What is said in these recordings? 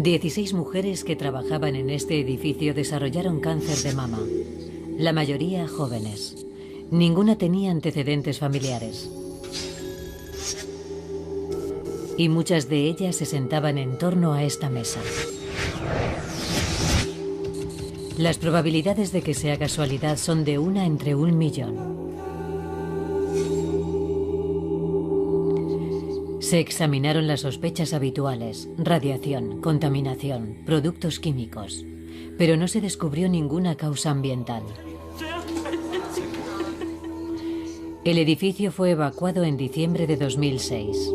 16 mujeres que trabajaban en este edificio desarrollaron cáncer de mama, la mayoría jóvenes. Ninguna tenía antecedentes familiares. Y muchas de ellas se sentaban en torno a esta mesa. Las probabilidades de que sea casualidad son de 1 entre 1.000.000. Se examinaron las sospechas habituales: radiación, contaminación, productos químicos, pero no se descubrió ninguna causa ambiental. El edificio fue evacuado en diciembre de 2006.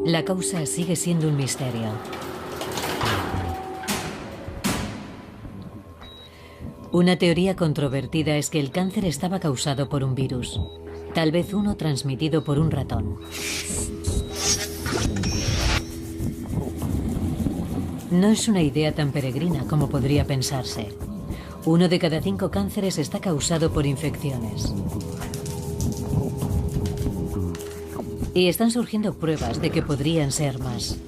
La causa sigue siendo un misterio. Una teoría controvertida es que el cáncer estaba causado por un virus, tal vez uno transmitido por un ratón. No es una idea tan peregrina como podría pensarse. 1 de cada 5 cánceres está causado por infecciones. Y están surgiendo pruebas de que podrían ser más.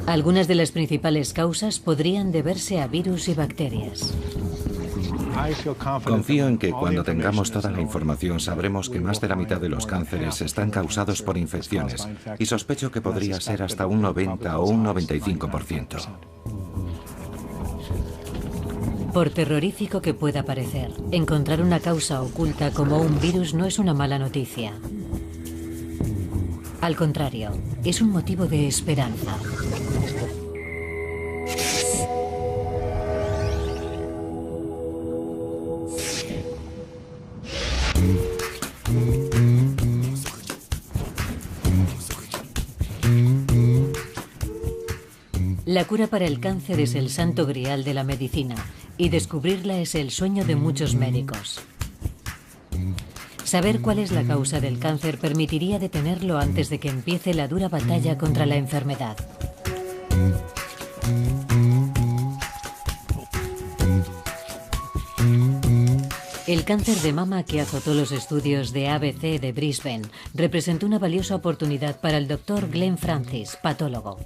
Algunas de las principales causas podrían deberse a virus y bacterias. Confío en que cuando tengamos toda la información sabremos que más de la mitad de los cánceres están causados por infecciones, y sospecho que podría ser hasta un 90 o un 95%. Por terrorífico que pueda parecer, encontrar una causa oculta como un virus no es una mala noticia. Al contrario, es un motivo de esperanza. La cura para el cáncer es el santo grial de la medicina, y descubrirla es el sueño de muchos médicos. Saber cuál es la causa del cáncer permitiría detenerlo antes de que empiece la dura batalla contra la enfermedad. El cáncer de mama que azotó los estudios de ABC de Brisbane representó una valiosa oportunidad para el Dr. Glenn Francis, patólogo.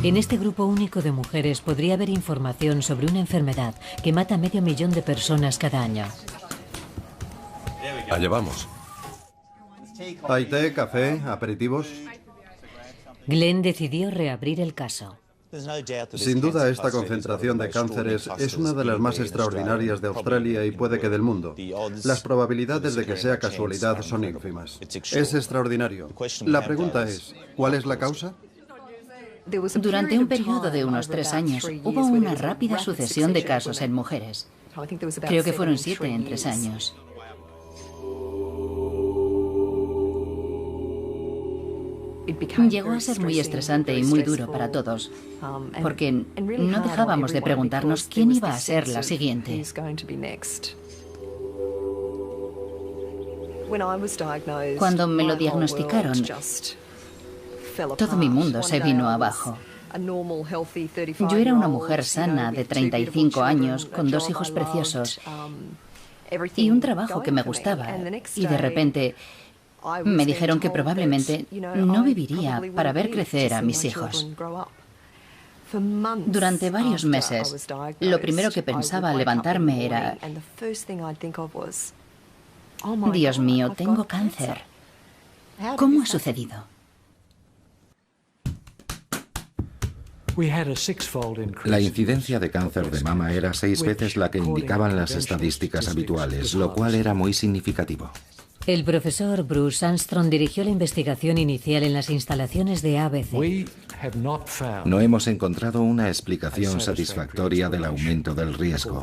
En este grupo único de mujeres podría haber información sobre una enfermedad que mata a 500.000 de personas cada año. Allá vamos. ¿Hay té, café, aperitivos? Glenn decidió reabrir el caso. Sin duda, esta concentración de cánceres es una de las más extraordinarias de Australia y puede que del mundo. Las probabilidades de que sea casualidad son ínfimas. Es extraordinario. La pregunta es, ¿cuál es la causa? Durante un periodo de unos 3 años, hubo una rápida sucesión de casos en mujeres. Creo que fueron 7 en 3 años. Llegó a ser muy estresante y muy duro para todos, porque no dejábamos de preguntarnos quién iba a ser la siguiente. Cuando me lo diagnosticaron, todo mi mundo se vino abajo. Yo era una mujer sana de 35 años, con 2 hijos preciosos y un trabajo que me gustaba, y de repente me dijeron que probablemente no viviría para ver crecer a mis hijos. Durante varios meses, lo primero que pensaba al levantarme era: Dios mío, tengo cáncer. ¿Cómo ha sucedido? La incidencia de cáncer de mama era 6 veces la que indicaban las estadísticas habituales, lo cual era muy significativo. El profesor Bruce Armstrong dirigió la investigación inicial en las instalaciones de ABC. No hemos encontrado una explicación satisfactoria del aumento del riesgo.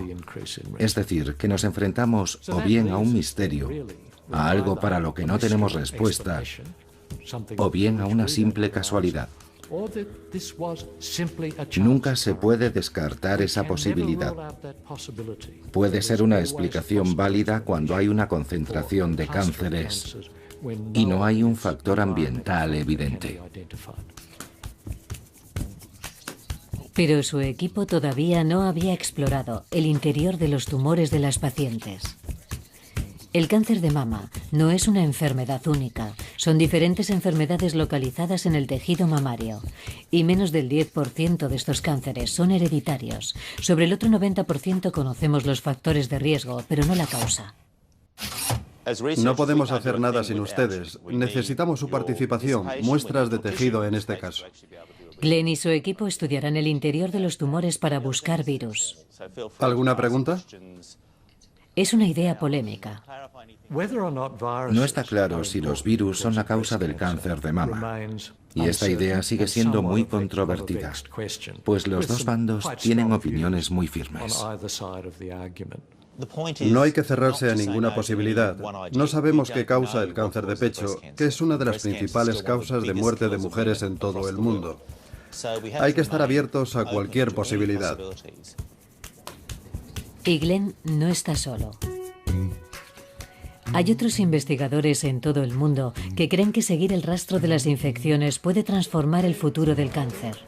Es decir, que nos enfrentamos o bien a un misterio, a algo para lo que no tenemos respuesta, o bien a una simple casualidad. Nunca se puede descartar esa posibilidad. Puede ser una explicación válida cuando hay una concentración de cánceres y no hay un factor ambiental evidente. Pero su equipo todavía no había explorado el interior de los tumores de las pacientes. El cáncer de mama no es una enfermedad única, son diferentes enfermedades localizadas en el tejido mamario y menos del 10% de estos cánceres son hereditarios. Sobre el otro 90% conocemos los factores de riesgo, pero no la causa. No podemos hacer nada sin ustedes. Necesitamos su participación, muestras de tejido en este caso. Glenn y su equipo estudiarán el interior de los tumores para buscar virus. ¿Alguna pregunta? Es una idea polémica. No está claro si los virus son la causa del cáncer de mama. Y esta idea sigue siendo muy controvertida, pues los dos bandos tienen opiniones muy firmes. No hay que cerrarse a ninguna posibilidad. No sabemos qué causa el cáncer de pecho, que es una de las principales causas de muerte de mujeres en todo el mundo. Hay que estar abiertos a cualquier posibilidad. Y Glenn no está solo. Hay otros investigadores en todo el mundo que creen que seguir el rastro de las infecciones puede transformar el futuro del cáncer.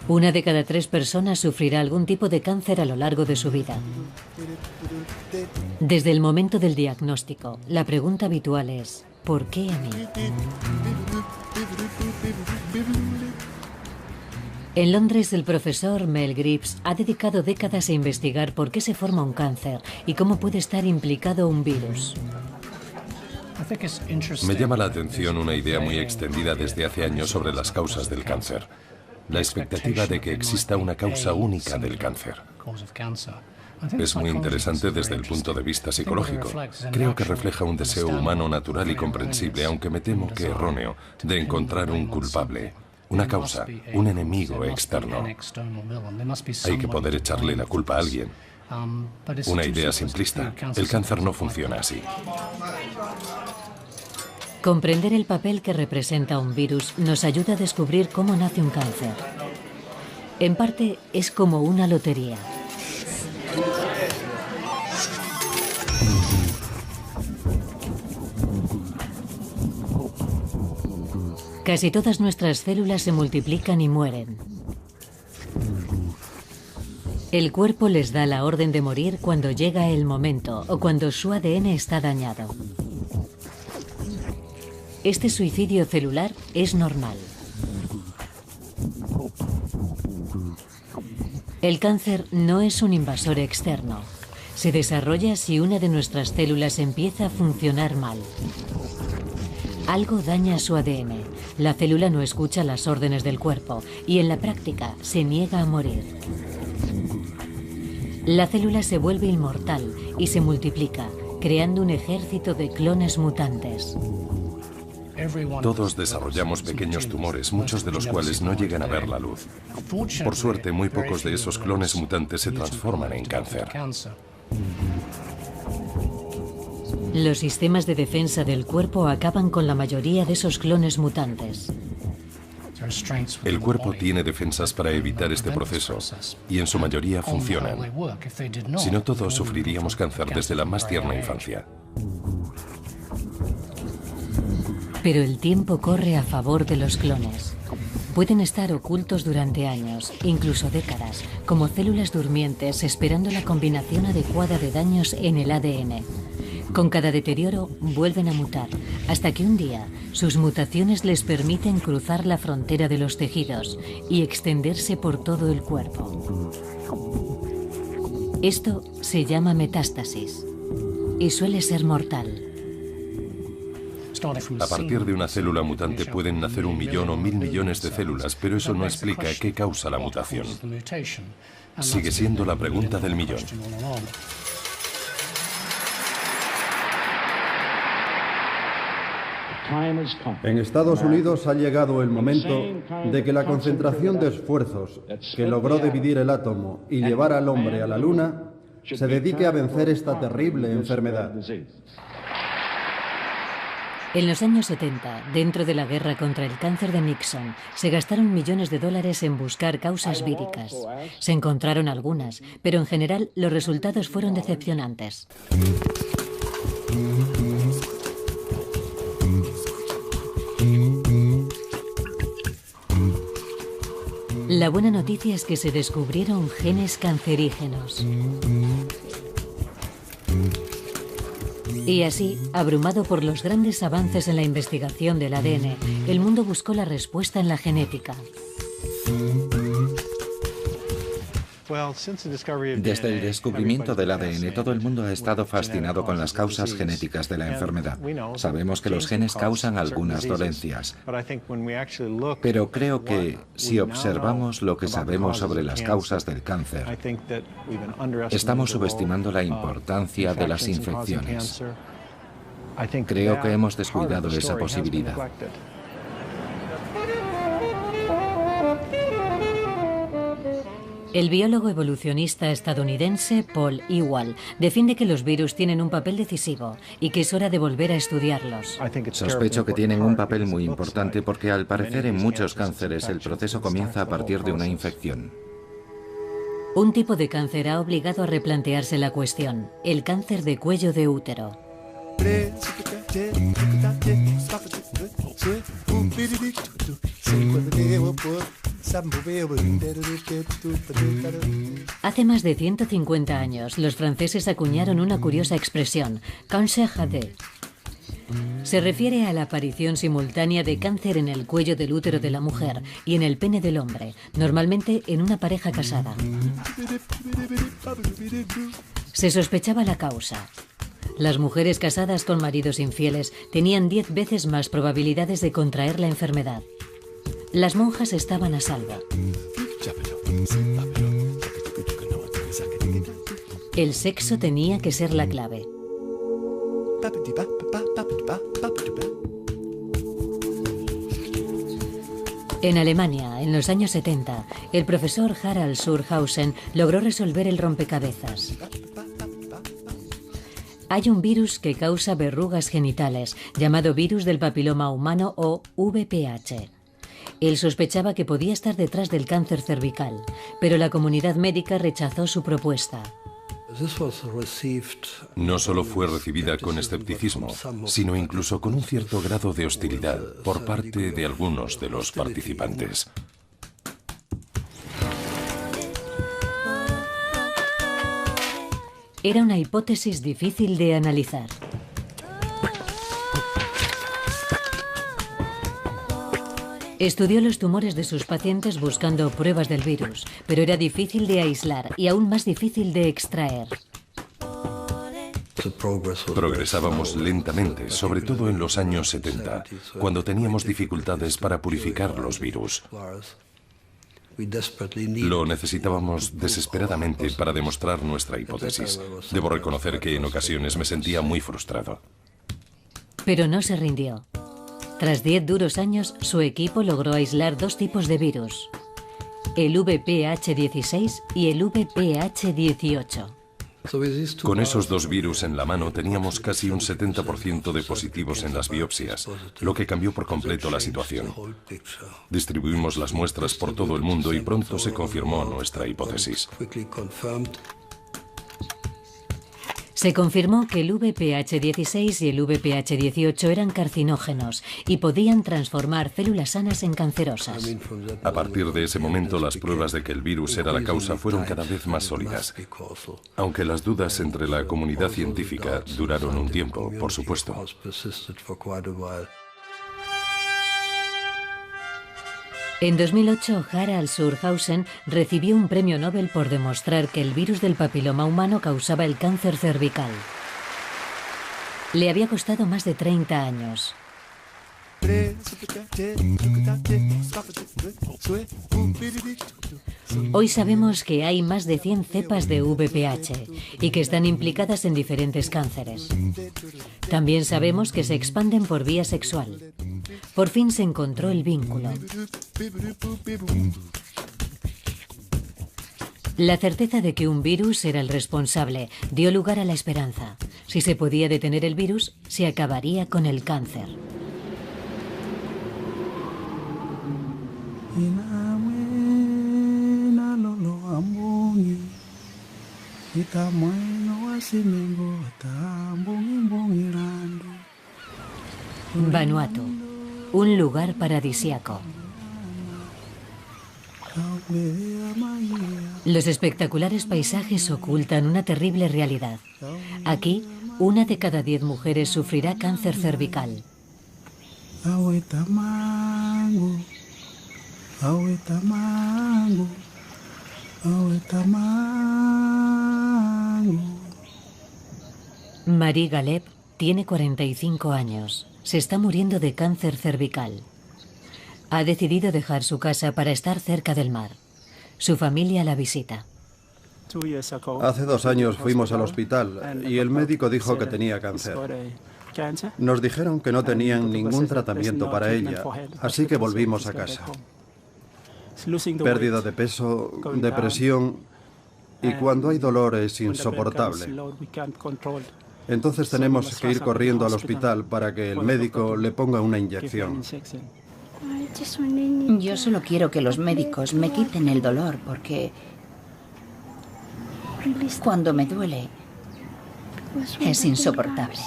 Una de cada 3 personas sufrirá algún tipo de cáncer a lo largo de su vida. Desde el momento del diagnóstico, la pregunta habitual es, ¿por qué a mí? En Londres, el profesor Mel Gribbs ha dedicado décadas a investigar por qué se forma un cáncer y cómo puede estar implicado un virus. Me llama la atención una idea muy extendida desde hace años sobre las causas del cáncer. La expectativa de que exista una causa única del cáncer. Es muy interesante desde el punto de vista psicológico. Creo que refleja un deseo humano natural y comprensible, aunque me temo que erróneo, de encontrar un culpable, una causa, un enemigo externo. Hay que poder echarle la culpa a alguien. Una idea simplista. El cáncer no funciona así. Comprender el papel que representa un virus nos ayuda a descubrir cómo nace un cáncer. En parte, es como una lotería. Casi todas nuestras células se multiplican y mueren. El cuerpo les da la orden de morir cuando llega el momento o cuando su ADN está dañado. Este suicidio celular es normal. El cáncer no es un invasor externo. Se desarrolla si una de nuestras células empieza a funcionar mal. Algo daña su ADN. La célula no escucha las órdenes del cuerpo y en la práctica se niega a morir. La célula se vuelve inmortal y se multiplica, creando un ejército de clones mutantes. Todos desarrollamos pequeños tumores, muchos de los cuales no llegan a ver la luz. Por suerte, muy pocos de esos clones mutantes se transforman en cáncer. Los sistemas de defensa del cuerpo acaban con la mayoría de esos clones mutantes. El cuerpo tiene defensas para evitar este proceso y en su mayoría funcionan. Si no, todos sufriríamos cáncer desde la más tierna infancia. Pero el tiempo corre a favor de los clones. Pueden estar ocultos durante años, incluso décadas, como células durmientes esperando la combinación adecuada de daños en el ADN. Con cada deterioro vuelven a mutar, hasta que un día sus mutaciones les permiten cruzar la frontera de los tejidos y extenderse por todo el cuerpo. Esto se llama metástasis y suele ser mortal. A partir de una célula mutante pueden nacer 1 millón o 1000 millones de células, pero eso no explica qué causa la mutación. Sigue siendo la pregunta del millón. En Estados Unidos ha llegado el momento de que la concentración de esfuerzos que logró dividir el átomo y llevar al hombre a la Luna se dedique a vencer esta terrible enfermedad. En los años 70, dentro de la guerra contra el cáncer de Nixon, se gastaron millones de dólares en buscar causas víricas. Se encontraron algunas, pero en general los resultados fueron decepcionantes. La buena noticia es que se descubrieron genes cancerígenos. Y así, abrumado por los grandes avances en la investigación del ADN, el mundo buscó la respuesta en la genética. Desde el descubrimiento del ADN, todo el mundo ha estado fascinado con las causas genéticas de la enfermedad. Sabemos que los genes causan algunas dolencias, pero creo que si observamos lo que sabemos sobre las causas del cáncer, estamos subestimando la importancia de las infecciones. Creo que hemos descuidado esa posibilidad. El biólogo evolucionista estadounidense Paul Ewald defiende que los virus tienen un papel decisivo y que es hora de volver a estudiarlos. Sospecho que tienen un papel muy importante porque al parecer en muchos cánceres el proceso comienza a partir de una infección. Un tipo de cáncer ha obligado a replantearse la cuestión, el cáncer de cuello de útero. Hace más de 150 años, los franceses acuñaron una curiosa expresión, cancer jadé. Se refiere a la aparición simultánea de cáncer en el cuello del útero de la mujer y en el pene del hombre, normalmente en una pareja casada. Se sospechaba la causa. Las mujeres casadas con maridos infieles tenían 10 veces más probabilidades de contraer la enfermedad. Las monjas estaban a salvo. El sexo tenía que ser la clave. En Alemania, en los años 70, el profesor Harald Surhausen logró resolver el rompecabezas. Hay un virus que causa verrugas genitales, llamado virus del papiloma humano o VPH. Él sospechaba que podía estar detrás del cáncer cervical, pero la comunidad médica rechazó su propuesta. No solo fue recibida con escepticismo, sino incluso con un cierto grado de hostilidad por parte de algunos de los participantes. Era una hipótesis difícil de analizar. Estudió los tumores de sus pacientes buscando pruebas del virus, pero era difícil de aislar y aún más difícil de extraer. Progresábamos lentamente, sobre todo en los años 70, cuando teníamos dificultades para purificar los virus. Lo necesitábamos desesperadamente para demostrar nuestra hipótesis. Debo reconocer que en ocasiones me sentía muy frustrado. Pero no se rindió. Tras 10 duros años, su equipo logró aislar 2 tipos de virus, el VPH16 y el VPH18. Con esos 2 virus en la mano teníamos casi un 70% de positivos en las biopsias, lo que cambió por completo la situación. Distribuimos las muestras por todo el mundo y pronto se confirmó nuestra hipótesis. Se confirmó que el VPH16 y el VPH18 eran carcinógenos y podían transformar células sanas en cancerosas. A partir de ese momento, las pruebas de que el virus era la causa fueron cada vez más sólidas. Aunque las dudas entre la comunidad científica duraron un tiempo, por supuesto. En 2008, Harald Surhausen recibió un premio Nobel por demostrar que el virus del papiloma humano causaba el cáncer cervical. Le había costado más de 30 años. Hoy sabemos que hay más de 100 cepas de VPH y que están implicadas en diferentes cánceres. También sabemos que se expanden por vía sexual. Por fin se encontró el vínculo. La certeza de que un virus era el responsable dio lugar a la esperanza. Si se podía detener el virus, se acabaría con el cáncer. Vanuatu, un lugar paradisíaco. Los espectaculares paisajes ocultan una terrible realidad. Aquí, 1 de cada 10 mujeres sufrirá cáncer cervical. Marie Galep tiene 45 años. Se está muriendo de cáncer cervical. Ha decidido dejar su casa para estar cerca del mar. Su familia la visita. Hace 2 años fuimos al hospital y el médico dijo que tenía cáncer. Nos dijeron que no tenían ningún tratamiento para ella, así que volvimos a casa. Pérdida de peso, depresión, y cuando hay dolor es insoportable. Entonces tenemos que ir corriendo al hospital para que el médico le ponga una inyección. Yo solo quiero que los médicos me quiten el dolor porque cuando me duele es insoportable.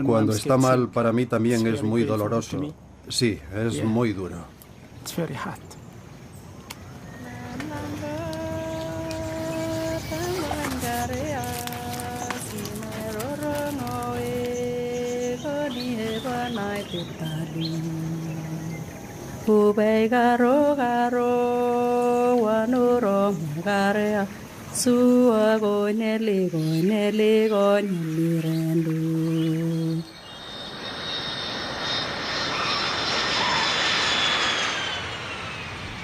Cuando está mal, para mí también es muy doloroso. Sí, es muy duro.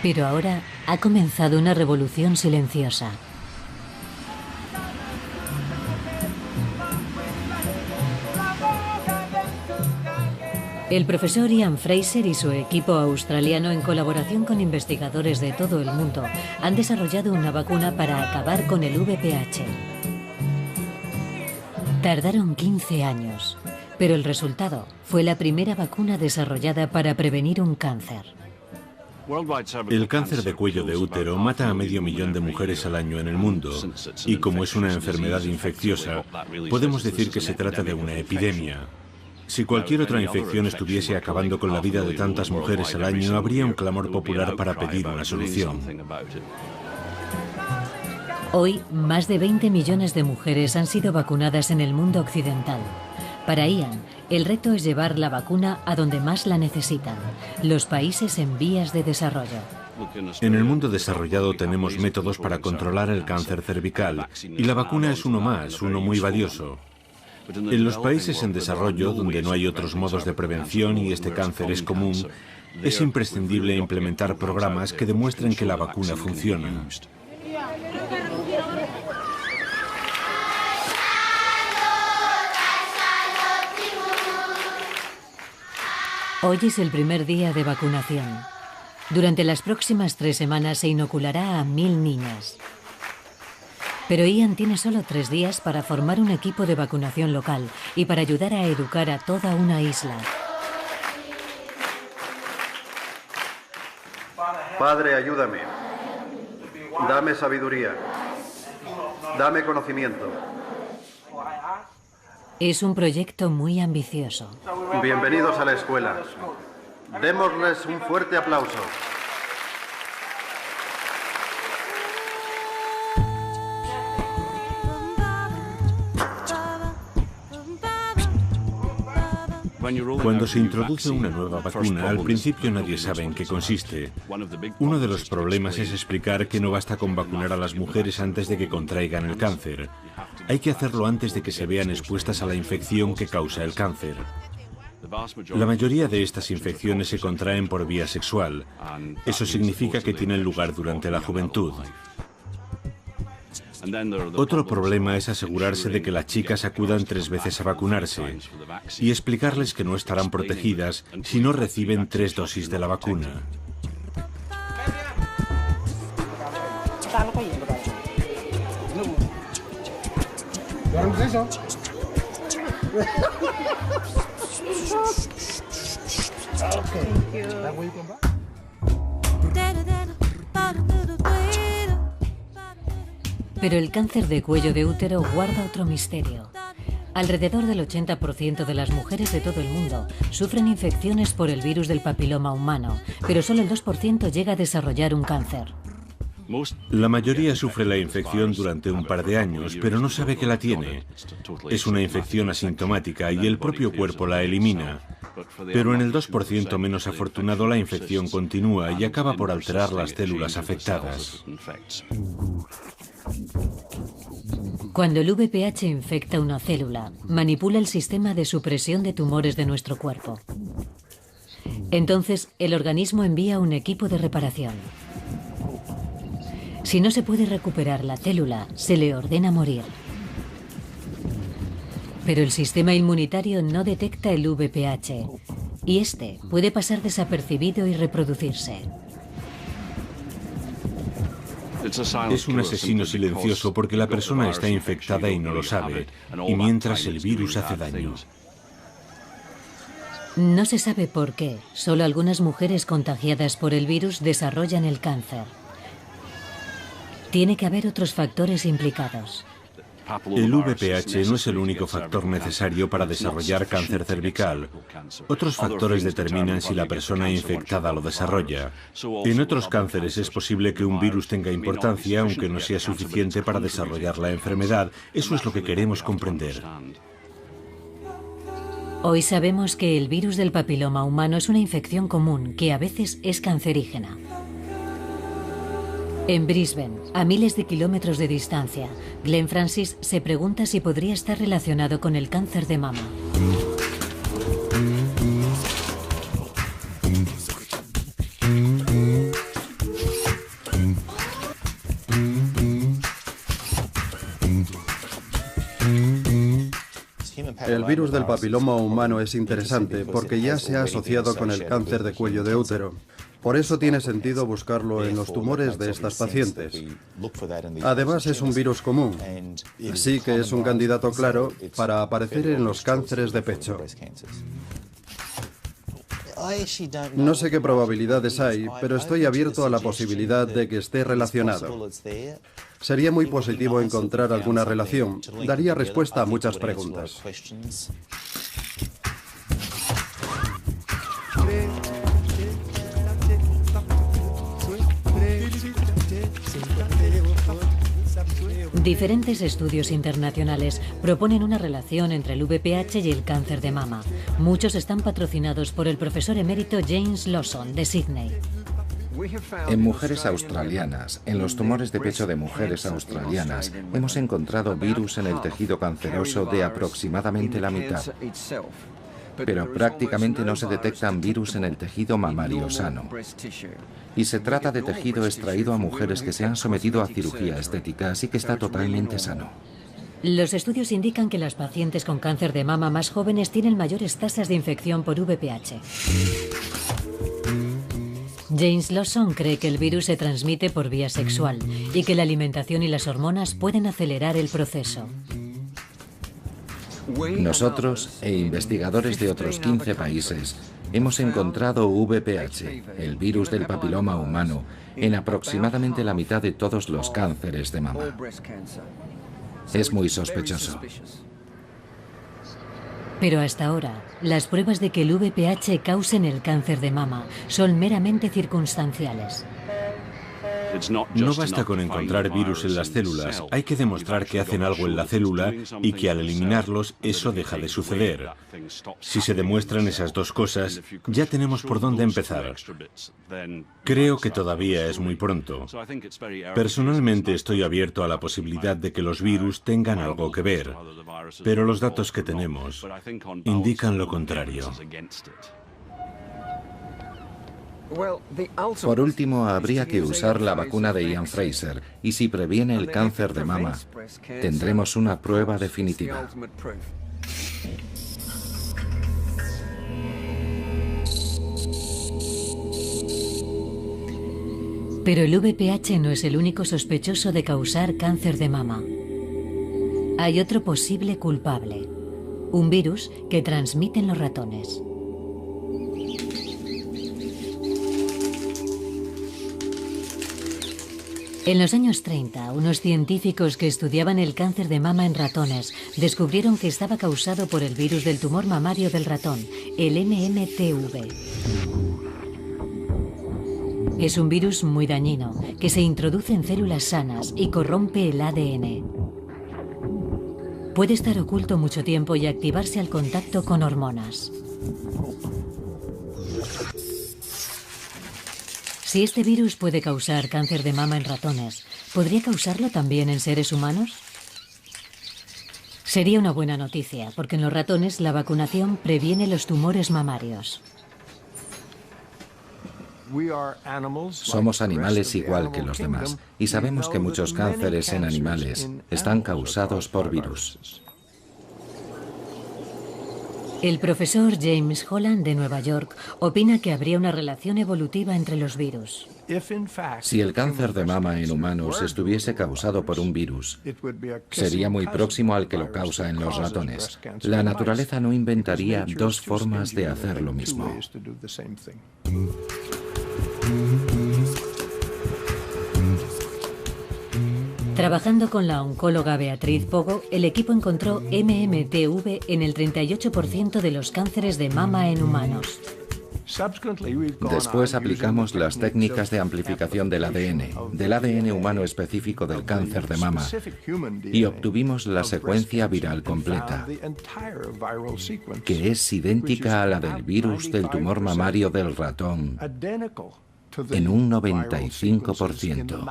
Pero ahora ha comenzado una revolución silenciosa. El profesor Ian Fraser y su equipo australiano, en colaboración con investigadores de todo el mundo, han desarrollado una vacuna para acabar con el VPH. Tardaron 15 años, pero el resultado fue la primera vacuna desarrollada para prevenir un cáncer. El cáncer de cuello de útero mata a 500.000 de mujeres al año en el mundo, y como es una enfermedad infecciosa, podemos decir que se trata de una epidemia. Si cualquier otra infección estuviese acabando con la vida de tantas mujeres al año, habría un clamor popular para pedir una solución. Hoy, más de 20 millones de mujeres han sido vacunadas en el mundo occidental. Para Ian, el reto es llevar la vacuna a donde más la necesitan, los países en vías de desarrollo. En el mundo desarrollado tenemos métodos para controlar el cáncer cervical, y la vacuna es uno más, uno muy valioso. En los países en desarrollo, donde no hay otros modos de prevención y este cáncer es común, es imprescindible implementar programas que demuestren que la vacuna funciona. Hoy es el primer día de vacunación. Durante las próximas 3 semanas se inoculará a 1000 niñas. Pero Ian tiene solo 3 días para formar un equipo de vacunación local y para ayudar a educar a toda una isla. Padre, ayúdame. Dame sabiduría. Dame conocimiento. Es un proyecto muy ambicioso. Bienvenidos a la escuela. Démosles un fuerte aplauso. Cuando se introduce una nueva vacuna, al principio nadie sabe en qué consiste. Uno de los problemas es explicar que no basta con vacunar a las mujeres antes de que contraigan el cáncer. Hay que hacerlo antes de que se vean expuestas a la infección que causa el cáncer. La mayoría de estas infecciones se contraen por vía sexual. Eso significa que tienen lugar durante la juventud. Otro problema es asegurarse de que las chicas acudan 3 veces a vacunarse y explicarles que no estarán protegidas si no reciben 3 dosis de la vacuna. Pero el cáncer de cuello de útero guarda otro misterio. Alrededor del 80% de las mujeres de todo el mundo sufren infecciones por el virus del papiloma humano, pero solo el 2% llega a desarrollar un cáncer. La mayoría sufre la infección durante un par de años, pero no sabe que la tiene. Es una infección asintomática y el propio cuerpo la elimina. Pero en el 2% menos afortunado la infección continúa y acaba por alterar las células afectadas. Cuando el VPH infecta una célula, manipula el sistema de supresión de tumores de nuestro cuerpo. Entonces, el organismo envía un equipo de reparación. Si no se puede recuperar la célula, se le ordena morir. Pero el sistema inmunitario no detecta el VPH y este puede pasar desapercibido y reproducirse. Es un asesino silencioso porque la persona está infectada y no lo sabe, y mientras el virus hace daño. No se sabe por qué, solo algunas mujeres contagiadas por el virus desarrollan el cáncer. Tiene que haber otros factores implicados. El VPH no es el único factor necesario para desarrollar cáncer cervical. Otros factores determinan si la persona infectada lo desarrolla. En otros cánceres es posible que un virus tenga importancia, aunque no sea suficiente para desarrollar la enfermedad. Eso es lo que queremos comprender. Hoy sabemos que el virus del papiloma humano es una infección común que a veces es cancerígena. En Brisbane, a miles de kilómetros de distancia, Glenn Francis se pregunta si podría estar relacionado con el cáncer de mama. El virus del papiloma humano es interesante porque ya se ha asociado con el cáncer de cuello de útero. Por eso tiene sentido buscarlo en los tumores de estas pacientes. Además es un virus común, así que es un candidato claro para aparecer en los cánceres de pecho. No sé qué probabilidades hay, pero estoy abierto a la posibilidad de que esté relacionado. Sería muy positivo encontrar alguna relación. Daría respuesta a muchas preguntas. Diferentes estudios internacionales proponen una relación entre el VPH y el cáncer de mama. Muchos están patrocinados por el profesor emérito James Lawson, de Sydney. En mujeres australianas, en los tumores de pecho de mujeres australianas, hemos encontrado virus en el tejido canceroso de aproximadamente la mitad. Pero prácticamente no se detectan virus en el tejido mamario sano. Y se trata de tejido extraído a mujeres que se han sometido a cirugía estética, así que está totalmente sano. Los estudios indican que las pacientes con cáncer de mama más jóvenes tienen mayores tasas de infección por VPH. James Lawson cree que el virus se transmite por vía sexual y que la alimentación y las hormonas pueden acelerar el proceso. Nosotros e investigadores de otros 15 países hemos encontrado VPH, el virus del papiloma humano, en aproximadamente la mitad de todos los cánceres de mama. Es muy sospechoso. Pero hasta ahora, las pruebas de que el VPH causen el cáncer de mama son meramente circunstanciales. No basta con encontrar virus en las células, hay que demostrar que hacen algo en la célula y que al eliminarlos eso deja de suceder. Si se demuestran esas dos cosas, ya tenemos por dónde empezar. Creo que todavía es muy pronto. Personalmente estoy abierto a la posibilidad de que los virus tengan algo que ver, pero los datos que tenemos indican lo contrario. Por último, habría que usar la vacuna de Ian Fraser, y si previene el cáncer de mama, tendremos una prueba definitiva. Pero el VPH no es el único sospechoso de causar cáncer de mama. Hay otro posible culpable, un virus que transmiten los ratones. En los años 30, unos científicos que estudiaban el cáncer de mama en ratones descubrieron que estaba causado por el virus del tumor mamario del ratón, el MMTV. Es un virus muy dañino que se introduce en células sanas y corrompe el ADN. Puede estar oculto mucho tiempo y activarse al contacto con hormonas. Si este virus puede causar cáncer de mama en ratones, ¿podría causarlo también en seres humanos? Sería una buena noticia, porque en los ratones la vacunación previene los tumores mamarios. Somos animales igual que los demás, y sabemos que muchos cánceres en animales están causados por virus. El profesor James Holland de Nueva York opina que habría una relación evolutiva entre los virus. Si el cáncer de mama en humanos estuviese causado por un virus, sería muy próximo al que lo causa en los ratones. La naturaleza no inventaría dos formas de hacer lo mismo. Trabajando con la oncóloga Beatriz Pogo, el equipo encontró MMTV en el 38% de los cánceres de mama en humanos. Después aplicamos las técnicas de amplificación del ADN humano específico del cáncer de mama, y obtuvimos la secuencia viral completa, que es idéntica a la del virus del tumor mamario del ratón en un 95%.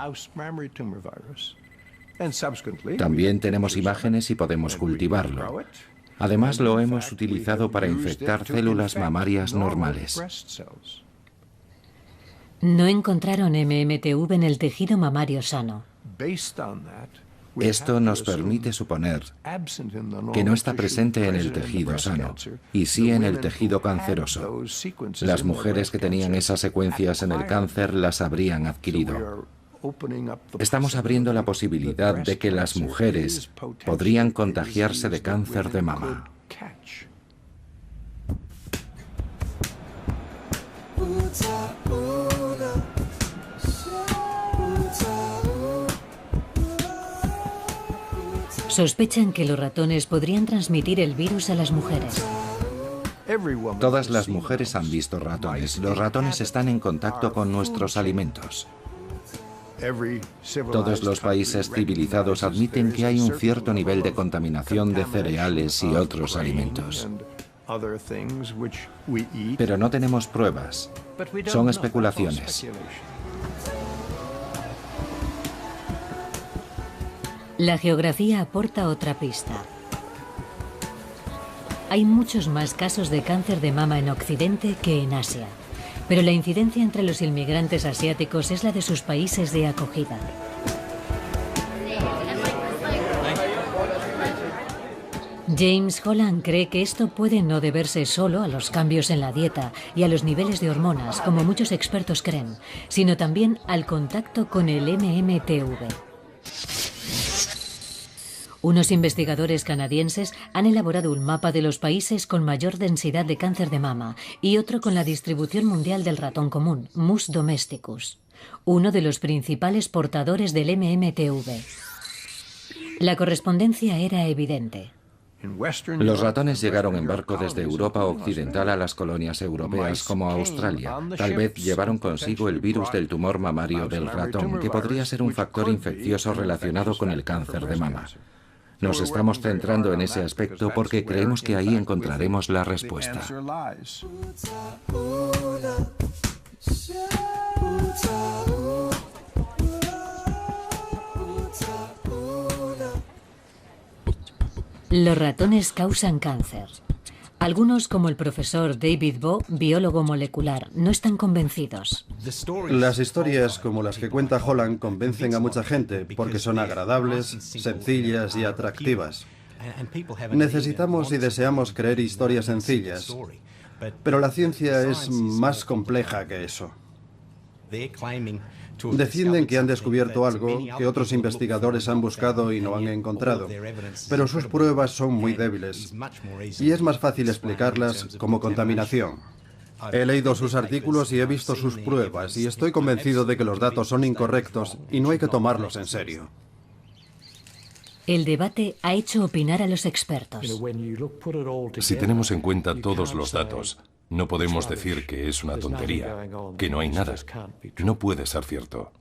También tenemos imágenes y podemos cultivarlo. Además, lo hemos utilizado para infectar células mamarias normales. No encontraron MMTV en el tejido mamario sano. Esto nos permite suponer que no está presente en el tejido sano, y sí en el tejido canceroso. Las mujeres que tenían esas secuencias en el cáncer las habrían adquirido. Estamos abriendo la posibilidad de que las mujeres podrían contagiarse de cáncer de mama. Sospechan que los ratones podrían transmitir el virus a las mujeres. Todas las mujeres han visto ratones. Los ratones están en contacto con nuestros alimentos. Todos los países civilizados admiten que hay un cierto nivel de contaminación de cereales y otros alimentos. Pero no tenemos pruebas. Son especulaciones. La geografía aporta otra pista. Hay muchos más casos de cáncer de mama en Occidente que en Asia. Pero la incidencia entre los inmigrantes asiáticos es la de sus países de acogida. James Holland cree que esto puede no deberse solo a los cambios en la dieta y a los niveles de hormonas, como muchos expertos creen, sino también al contacto con el MMTV. Unos investigadores canadienses han elaborado un mapa de los países con mayor densidad de cáncer de mama y otro con la distribución mundial del ratón común, Mus domesticus, uno de los principales portadores del MMTV. La correspondencia era evidente. Los ratones llegaron en barco desde Europa Occidental a las colonias europeas como Australia. Tal vez llevaron consigo el virus del tumor mamario del ratón, que podría ser un factor infeccioso relacionado con el cáncer de mama. Nos estamos centrando en ese aspecto porque creemos que ahí encontraremos la respuesta. Los ratones causan cáncer. Algunos, como el profesor David Bowe, biólogo molecular, no están convencidos. Las historias como las que cuenta Holland convencen a mucha gente porque son agradables, sencillas y atractivas. Necesitamos y deseamos creer historias sencillas, pero la ciencia es más compleja que eso. Defienden que han descubierto algo que otros investigadores han buscado y no han encontrado, pero sus pruebas son muy débiles y es más fácil explicarlas como contaminación. He leído sus artículos y he visto sus pruebas y estoy convencido de que los datos son incorrectos y no hay que tomarlos en serio. El debate ha hecho opinar a los expertos. Si tenemos en cuenta todos los datos, no podemos decir que es una tontería, que no hay nada. No puede ser cierto.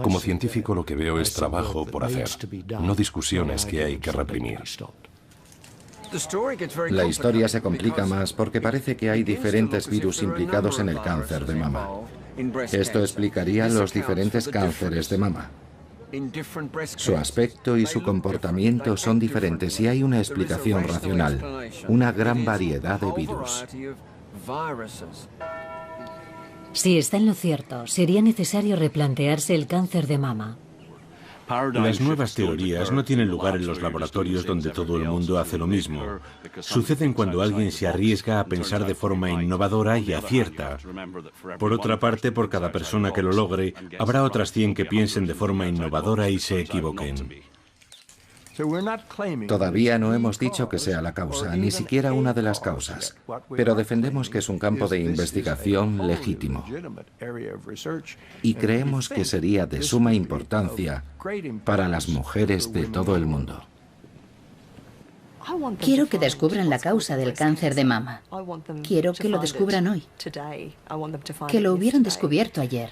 Como científico lo que veo es trabajo por hacer, no discusiones que hay que reprimir. La historia se complica más porque parece que hay diferentes virus implicados en el cáncer de mama. Esto explicaría los diferentes cánceres de mama. Su aspecto y su comportamiento son diferentes y hay una explicación racional, una gran variedad de virus. Si está en lo cierto, sería necesario replantearse el cáncer de mama. Las nuevas teorías no tienen lugar en los laboratorios donde todo el mundo hace lo mismo. Suceden cuando alguien se arriesga a pensar de forma innovadora y acierta. Por otra parte, por cada persona que lo logre, habrá otras 100 que piensen de forma innovadora y se equivoquen. Todavía no hemos dicho que sea la causa, ni siquiera una de las causas, pero defendemos que es un campo de investigación legítimo. Y creemos que sería de suma importancia para las mujeres de todo el mundo. Quiero que descubran la causa del cáncer de mama. Quiero que lo descubran hoy. Que lo hubieran descubierto ayer.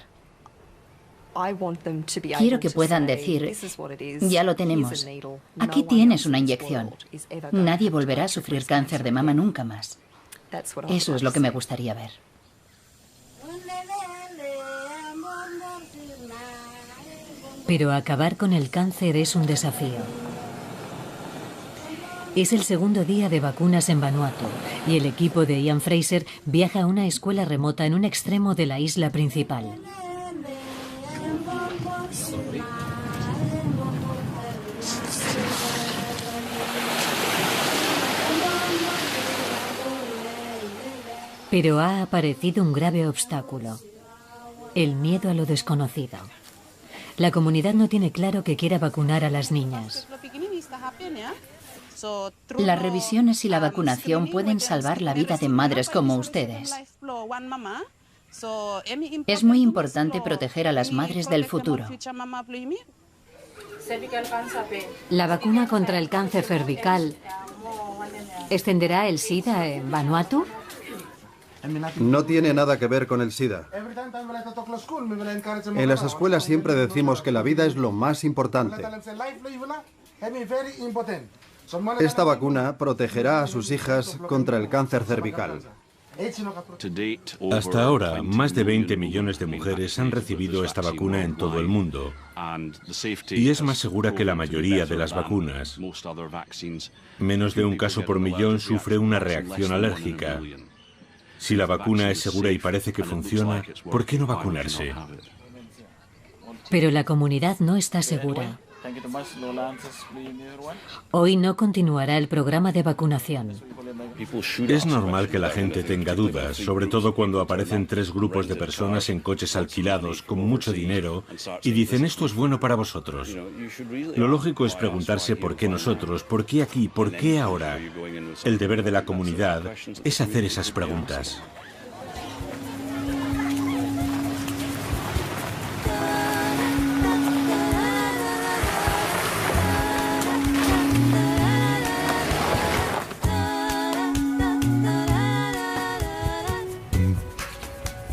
Quiero que puedan decir, ya lo tenemos. Aquí tienes una inyección. Nadie volverá a sufrir cáncer de mama nunca más. Eso es lo que me gustaría ver. Pero acabar con el cáncer es un desafío. Es el segundo día de vacunas en Vanuatu y el equipo de Ian Fraser viaja a una escuela remota en un extremo de la isla principal. Pero ha aparecido un grave obstáculo: el miedo a lo desconocido. La comunidad no tiene claro que quiera vacunar a las niñas. Las revisiones y la vacunación pueden salvar la vida de madres como ustedes. Es muy importante proteger a las madres del futuro. La vacuna contra el cáncer cervical ¿extenderá el SIDA en Vanuatu? No tiene nada que ver con el SIDA. En las escuelas siempre decimos que la vida es lo más importante. Esta vacuna protegerá a sus hijas contra el cáncer cervical. Hasta ahora, más de 20 millones de mujeres han recibido esta vacuna en todo el mundo. Y es más segura que la mayoría de las vacunas. Menos de un caso por millón sufre una reacción alérgica. Si la vacuna es segura y parece que funciona, ¿por qué no vacunarse? Pero la comunidad no está segura. Hoy no continuará el programa de vacunación. Es normal que la gente tenga dudas, sobre todo cuando aparecen 3 grupos de personas en coches alquilados con mucho dinero y dicen esto es bueno para vosotros. Lo lógico es preguntarse por qué nosotros, por qué aquí, por qué ahora. El deber de la comunidad es hacer esas preguntas.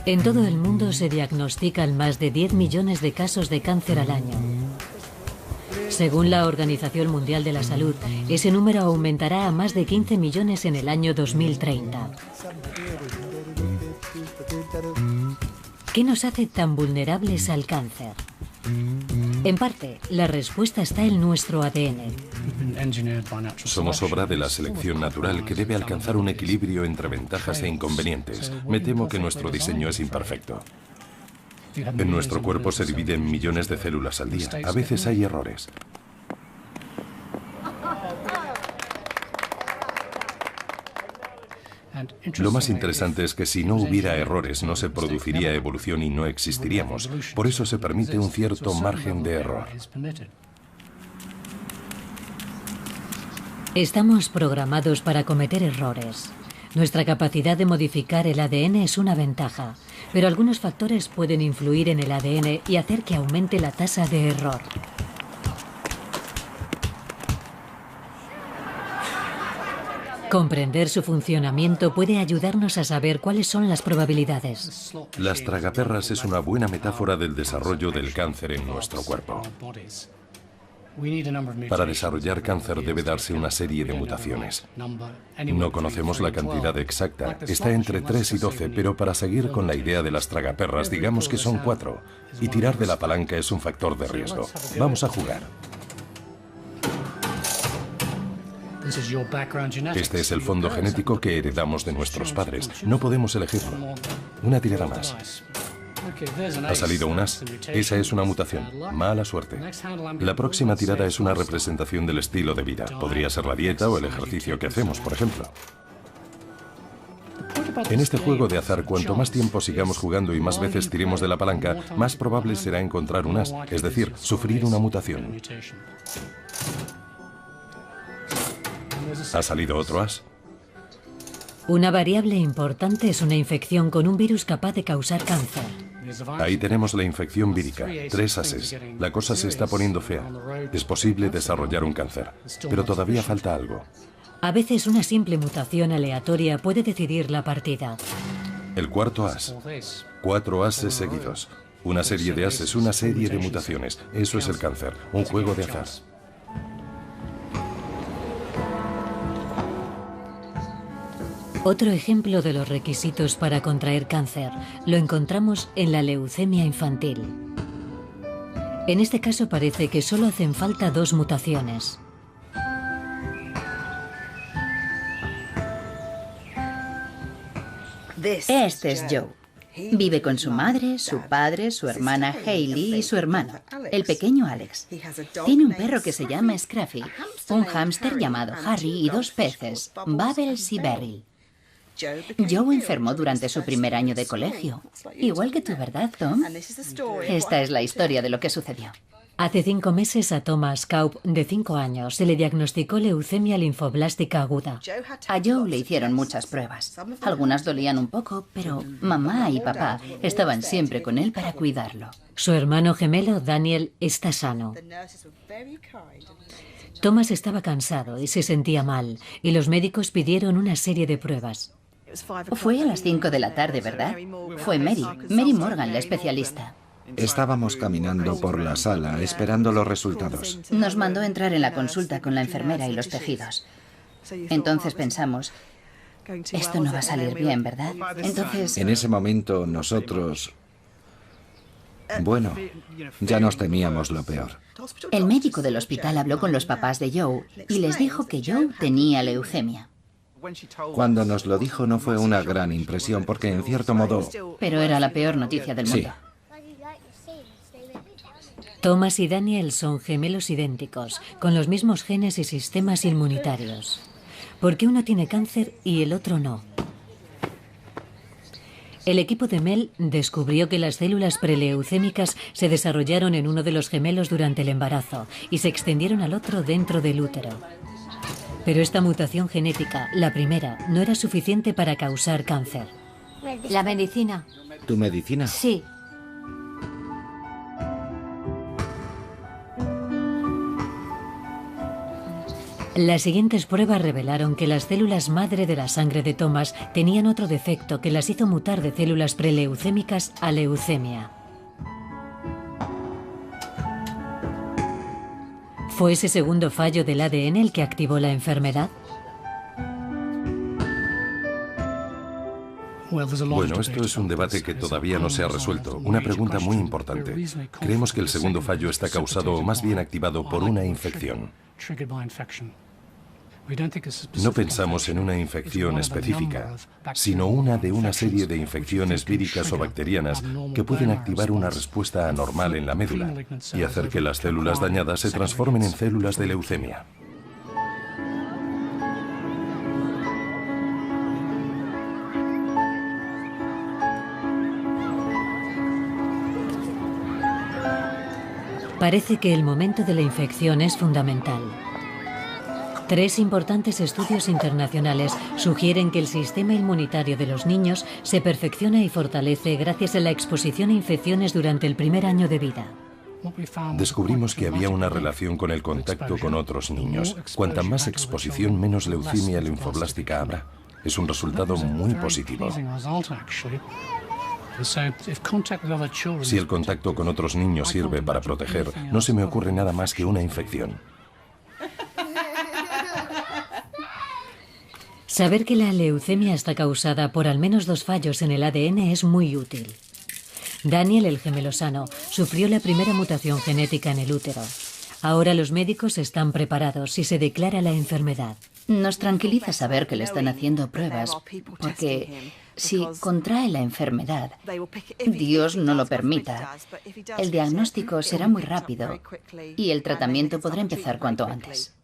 En todo el mundo se diagnostican más de 10 millones de casos de cáncer al año. Según la Organización Mundial de la Salud, ese número aumentará a más de 15 millones en el año 2030. ¿Qué nos hace tan vulnerables al cáncer? En parte, la respuesta está en nuestro ADN. Somos obra de la selección natural que debe alcanzar un equilibrio entre ventajas e inconvenientes. Me temo que nuestro diseño es imperfecto. En nuestro cuerpo se dividen millones de células al día. A veces hay errores. Lo más interesante es que si no hubiera errores no se produciría evolución y no existiríamos. Por eso se permite un cierto margen de error. Estamos programados para cometer errores. Nuestra capacidad de modificar el ADN es una ventaja, pero algunos factores pueden influir en el ADN y hacer que aumente la tasa de error. Comprender su funcionamiento puede ayudarnos a saber cuáles son las probabilidades. Las tragaperras es una buena metáfora del desarrollo del cáncer en nuestro cuerpo. Para desarrollar cáncer debe darse una serie de mutaciones. No conocemos la cantidad exacta, está entre 3 y 12, pero para seguir con la idea de las tragaperras, digamos que son 4, y tirar de la palanca es un factor de riesgo. Vamos a jugar. Este es el fondo genético que heredamos de nuestros padres. No podemos elegirlo. Una tirada más. Ha salido un as. Esa es una mutación. Mala suerte. La próxima tirada es una representación del estilo de vida. Podría ser la dieta o el ejercicio que hacemos, por ejemplo. En este juego de azar, cuanto más tiempo sigamos jugando y más veces tiremos de la palanca, más probable será encontrar un as, es decir, sufrir una mutación. ¿Ha salido otro as? Una variable importante es una infección con un virus capaz de causar cáncer. Ahí tenemos la infección vírica, 3 ases. La cosa se está poniendo fea. Es posible desarrollar un cáncer, pero todavía falta algo. A veces una simple mutación aleatoria puede decidir la partida. El cuarto as. 4 ases seguidos. Una serie de ases, una serie de mutaciones. Eso es el cáncer, un juego de azar. Otro ejemplo de los requisitos para contraer cáncer lo encontramos en la leucemia infantil. En este caso parece que solo hacen falta 2 mutaciones. Este es Joe. Vive con su madre, su padre, su hermana Hailey y su hermano, el pequeño Alex. Tiene un perro que se llama Scruffy, un hámster llamado Harry y 2 peces, Bubbles y Beryl. Joe enfermó durante su primer año de colegio. Igual que tú, ¿verdad, Tom? Esta es la historia de lo que sucedió. Hace 5 meses a Thomas Kaup, de 5 años, se le diagnosticó leucemia linfoblástica aguda. A Joe le hicieron muchas pruebas. Algunas dolían un poco, pero mamá y papá estaban siempre con él para cuidarlo. Su hermano gemelo, Daniel, está sano. Thomas estaba cansado y se sentía mal, y los médicos pidieron una serie de pruebas. Fue a las 5 de la tarde, ¿verdad? Fue Mary Morgan, la especialista. Estábamos caminando por la sala esperando los resultados. Nos mandó entrar en la consulta con la enfermera y los tejidos. Entonces pensamos, esto no va a salir bien, ¿verdad? Entonces... En ese momento nosotros... Bueno, ya nos temíamos lo peor. El médico del hospital habló con los papás de Joe y les dijo que Joe tenía leucemia. Cuando nos lo dijo no fue una gran impresión porque en cierto modo... Pero era la peor noticia del mundo. Sí. Thomas y Daniel son gemelos idénticos, con los mismos genes y sistemas inmunitarios. ¿Por qué uno tiene cáncer y el otro no? El equipo de Mel descubrió que las células preleucémicas se desarrollaron en uno de los gemelos durante el embarazo y se extendieron al otro dentro del útero. Pero esta mutación genética, la primera, no era suficiente para causar cáncer. La medicina. ¿Tu medicina? Sí. Las siguientes pruebas revelaron que las células madre de la sangre de Thomas tenían otro defecto que las hizo mutar de células preleucémicas a leucemia. ¿Fue ese segundo fallo del ADN el que activó la enfermedad? Bueno, esto es un debate que todavía no se ha resuelto. Una pregunta muy importante. Creemos que el segundo fallo está causado o más bien activado por una infección. No pensamos en una infección específica, sino una de una serie de infecciones víricas o bacterianas que pueden activar una respuesta anormal en la médula y hacer que las células dañadas se transformen en células de leucemia. Parece que el momento de la infección es fundamental. 3 importantes estudios internacionales sugieren que el sistema inmunitario de los niños se perfecciona y fortalece gracias a la exposición a infecciones durante el primer año de vida. Descubrimos que había una relación con el contacto con otros niños. Cuanta más exposición, menos leucemia linfoblástica habrá. Es un resultado muy positivo. Si el contacto con otros niños sirve para proteger, no se me ocurre nada más que una infección. Saber que la leucemia está causada por al menos 2 fallos en el ADN es muy útil. Daniel, el gemelo sano, sufrió la primera mutación genética en el útero. Ahora los médicos están preparados si se declara la enfermedad. Nos tranquiliza saber que le están haciendo pruebas, porque si contrae la enfermedad, Dios no lo permita, el diagnóstico será muy rápido y el tratamiento podrá empezar cuanto antes.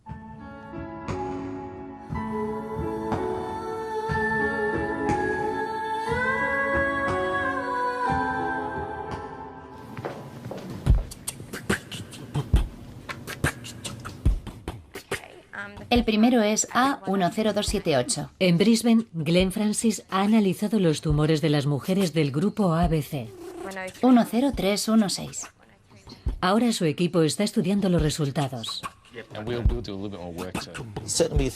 El primero es A10278. En Brisbane, Glenn Francis ha analizado los tumores de las mujeres del grupo ABC. 10316. Ahora su equipo está estudiando los resultados.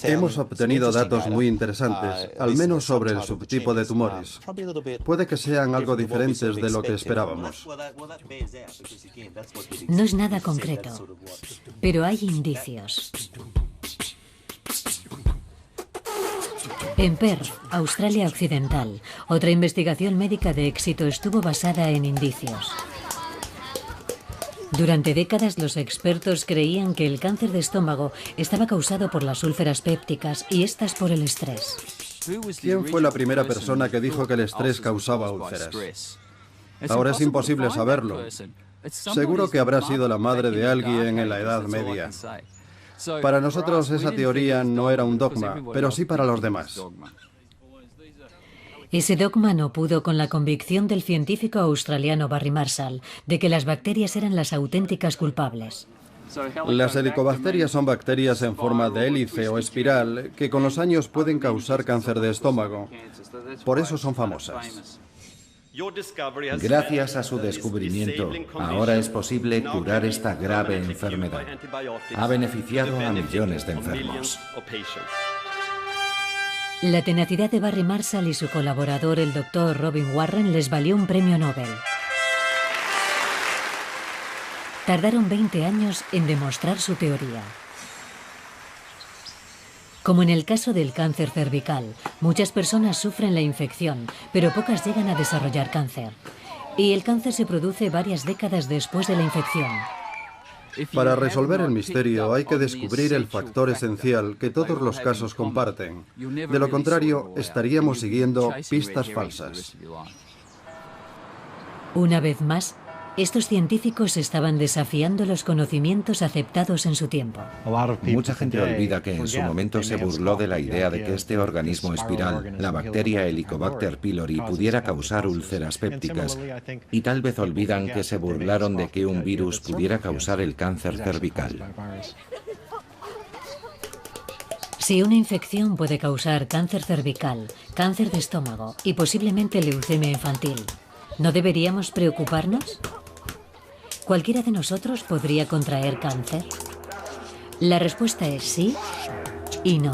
Hemos obtenido datos muy interesantes, al menos sobre el subtipo de tumores. Puede que sean algo diferentes de lo que esperábamos. No es nada concreto, pero hay indicios. En Perth, Australia Occidental, otra investigación médica de éxito estuvo basada en indicios. Durante décadas los expertos creían que el cáncer de estómago estaba causado por las úlceras pépticas y estas por el estrés. ¿Quién fue la primera persona que dijo que el estrés causaba úlceras? Ahora es imposible saberlo. Seguro que habrá sido la madre de alguien en la Edad Media. Para nosotros esa teoría no era un dogma, pero sí para los demás. Ese dogma no pudo con la convicción del científico australiano Barry Marshall de que las bacterias eran las auténticas culpables. Las helicobacterias son bacterias en forma de hélice o espiral que con los años pueden causar cáncer de estómago. Por eso son famosas. Gracias a su descubrimiento, ahora es posible curar esta grave enfermedad. Ha beneficiado a millones de enfermos. La tenacidad de Barry Marshall y su colaborador, el Dr. Robin Warren, les valió un premio Nobel. Tardaron 20 años en demostrar su teoría. Como en el caso del cáncer cervical, muchas personas sufren la infección, pero pocas llegan a desarrollar cáncer. Y el cáncer se produce varias décadas después de la infección. Para resolver el misterio hay que descubrir el factor esencial que todos los casos comparten. De lo contrario, estaríamos siguiendo pistas falsas. Una vez más, estos científicos estaban desafiando los conocimientos aceptados en su tiempo. Mucha gente olvida que en su momento se burló de la idea de que este organismo espiral, la bacteria Helicobacter pylori, pudiera causar úlceras pépticas. Y tal vez olvidan que se burlaron de que un virus pudiera causar el cáncer cervical. Si una infección puede causar cáncer cervical, cáncer de estómago y posiblemente leucemia infantil, ¿no deberíamos preocuparnos? ¿Cualquiera de nosotros podría contraer cáncer? La respuesta es sí y no.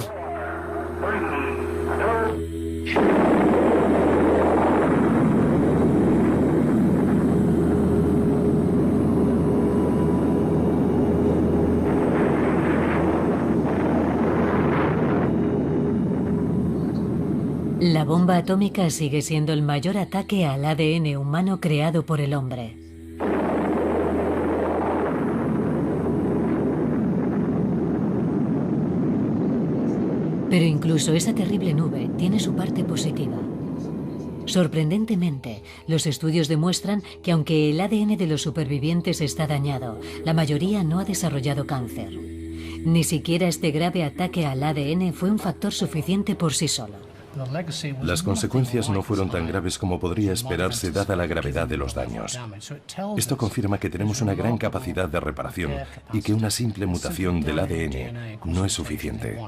La bomba atómica sigue siendo el mayor ataque al ADN humano creado por el hombre. Pero incluso esa terrible nube tiene su parte positiva. Sorprendentemente, los estudios demuestran que aunque el ADN de los supervivientes está dañado, la mayoría no ha desarrollado cáncer. Ni siquiera este grave ataque al ADN fue un factor suficiente por sí solo. Las consecuencias no fueron tan graves como podría esperarse dada la gravedad de los daños. Esto confirma que tenemos una gran capacidad de reparación y que una simple mutación del ADN no es suficiente.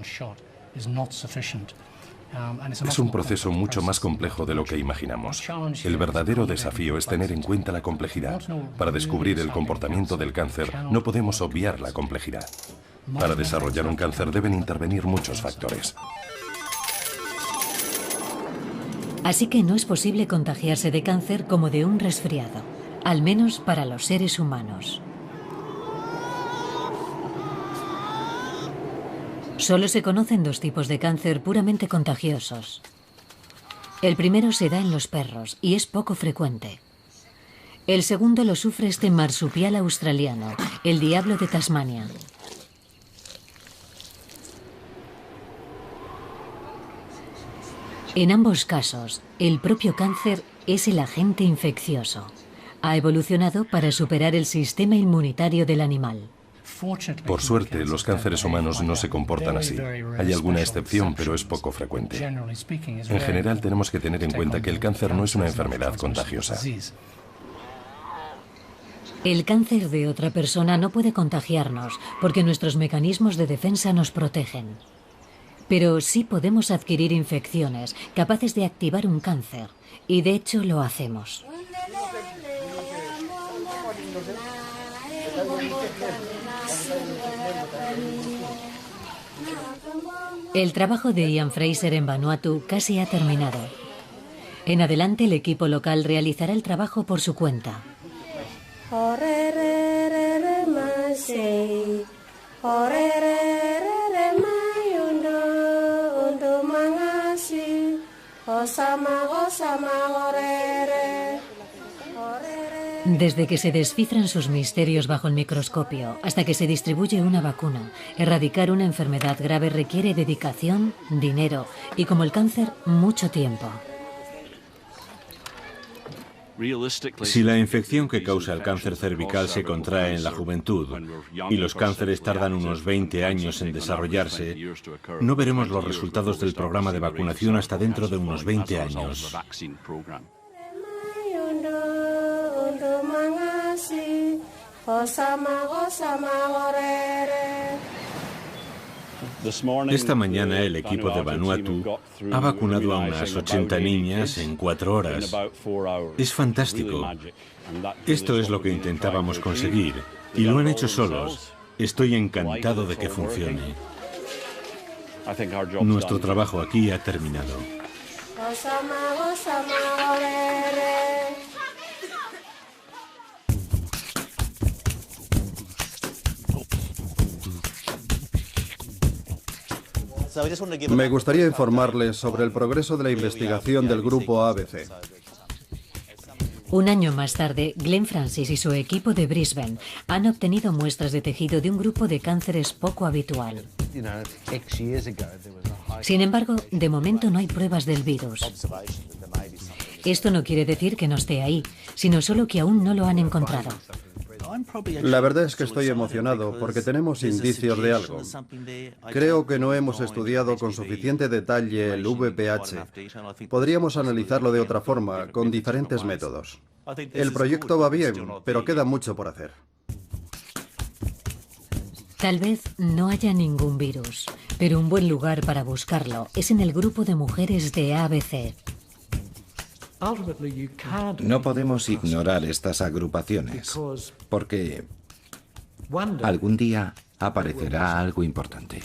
Es un proceso mucho más complejo de lo que imaginamos. El verdadero desafío es tener en cuenta la complejidad. Para descubrir el comportamiento del cáncer, no podemos obviar la complejidad. Para desarrollar un cáncer deben intervenir muchos factores. Así que no es posible contagiarse de cáncer como de un resfriado, al menos para los seres humanos. Solo se conocen dos tipos de cáncer puramente contagiosos. El primero se da en los perros y es poco frecuente. El segundo lo sufre este marsupial australiano, el diablo de Tasmania. En ambos casos, el propio cáncer es el agente infeccioso. Ha evolucionado para superar el sistema inmunitario del animal. Por suerte, los cánceres humanos no se comportan así. Hay alguna excepción, pero es poco frecuente. En general, tenemos que tener en cuenta que el cáncer no es una enfermedad contagiosa. El cáncer de otra persona no puede contagiarnos porque nuestros mecanismos de defensa nos protegen. Pero sí podemos adquirir infecciones capaces de activar un cáncer, y de hecho lo hacemos. El trabajo de Ian Fraser en Vanuatu casi ha terminado. En adelante, el equipo local realizará el trabajo por su cuenta. Desde que se descifran sus misterios bajo el microscopio hasta que se distribuye una vacuna, erradicar una enfermedad grave requiere dedicación, dinero y, como el cáncer, mucho tiempo. Si la infección que causa el cáncer cervical se contrae en la juventud y los cánceres tardan unos 20 años en desarrollarse, no veremos los resultados del programa de vacunación hasta dentro de unos 20 años. Esta mañana el equipo de Vanuatu ha vacunado a unas 80 niñas en 4 horas. Es fantástico. Esto es lo que intentábamos conseguir y lo han hecho solos. Estoy encantado de que funcione. Nuestro trabajo aquí ha terminado. Me gustaría informarles sobre el progreso de la investigación del grupo ABC. Un año más tarde, Glenn Francis y su equipo de Brisbane han obtenido muestras de tejido de un grupo de cánceres poco habitual. Sin embargo, de momento no hay pruebas del virus. Esto no quiere decir que no esté ahí, sino solo que aún no lo han encontrado. La verdad es que estoy emocionado porque tenemos indicios de algo. Creo que no hemos estudiado con suficiente detalle el VPH. Podríamos analizarlo de otra forma, con diferentes métodos. El proyecto va bien, pero queda mucho por hacer. Tal vez no haya ningún virus, pero un buen lugar para buscarlo es en el grupo de mujeres de ABC. No podemos ignorar estas agrupaciones, porque algún día aparecerá algo importante.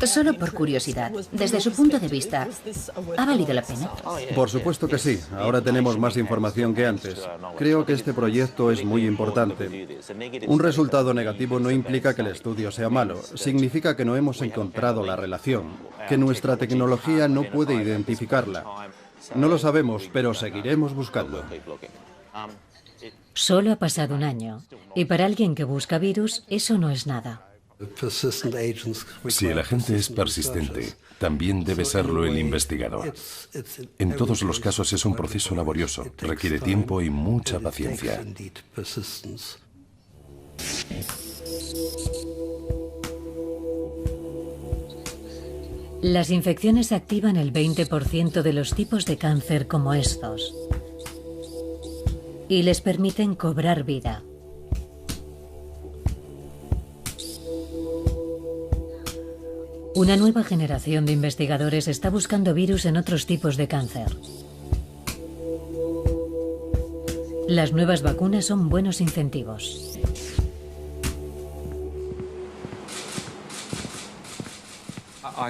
Solo por curiosidad, desde su punto de vista, ¿ha valido la pena? Por supuesto que sí. Ahora tenemos más información que antes. Creo que este proyecto es muy importante. Un resultado negativo no implica que el estudio sea malo. Significa que no hemos encontrado la relación, que nuestra tecnología no puede identificarla. No lo sabemos, pero seguiremos buscando. Solo ha pasado un año, y para alguien que busca virus, eso no es nada. Si el agente es persistente, también debe serlo el investigador. En todos los casos es un proceso laborioso, requiere tiempo y mucha paciencia. Las infecciones activan el 20% de los tipos de cáncer como estos y les permiten cobrar vida. Una nueva generación de investigadores está buscando virus en otros tipos de cáncer. Las nuevas vacunas son buenos incentivos.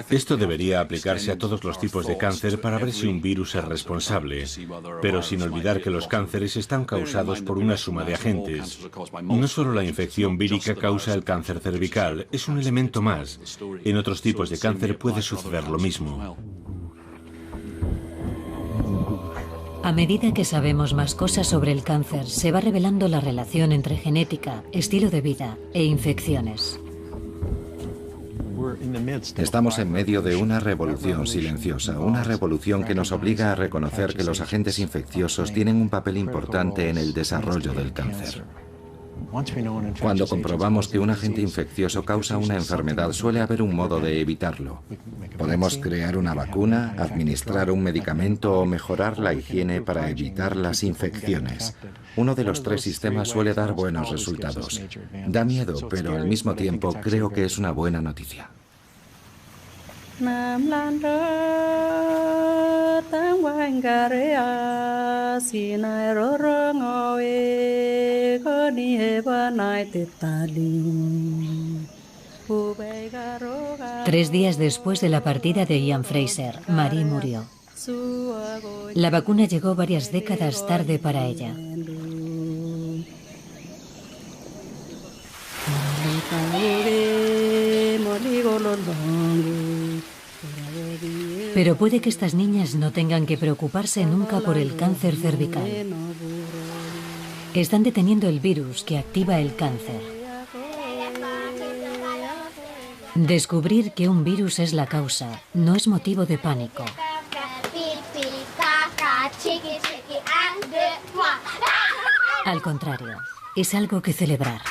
Esto debería aplicarse a todos los tipos de cáncer para ver si un virus es responsable, pero sin olvidar que los cánceres están causados por una suma de agentes. No solo la infección vírica causa el cáncer cervical, es un elemento más. En otros tipos de cáncer puede suceder lo mismo. A medida que sabemos más cosas sobre el cáncer, se va revelando la relación entre genética, estilo de vida e infecciones. Estamos en medio de una revolución silenciosa, una revolución que nos obliga a reconocer que los agentes infecciosos tienen un papel importante en el desarrollo del cáncer. Cuando comprobamos que un agente infeccioso causa una enfermedad, suele haber un modo de evitarlo. Podemos crear una vacuna, administrar un medicamento o mejorar la higiene para evitar las infecciones. Uno de los tres sistemas suele dar buenos resultados. Da miedo, pero al mismo tiempo creo que es una buena noticia. Tres días después de la partida de Ian Fraser, Marie murió. La vacuna llegó varias décadas tarde para ella. Pero puede que estas niñas no tengan que preocuparse nunca por el cáncer cervical. Están deteniendo el virus que activa el cáncer. Descubrir que un virus es la causa no es motivo de pánico. Al contrario, es algo que celebrar.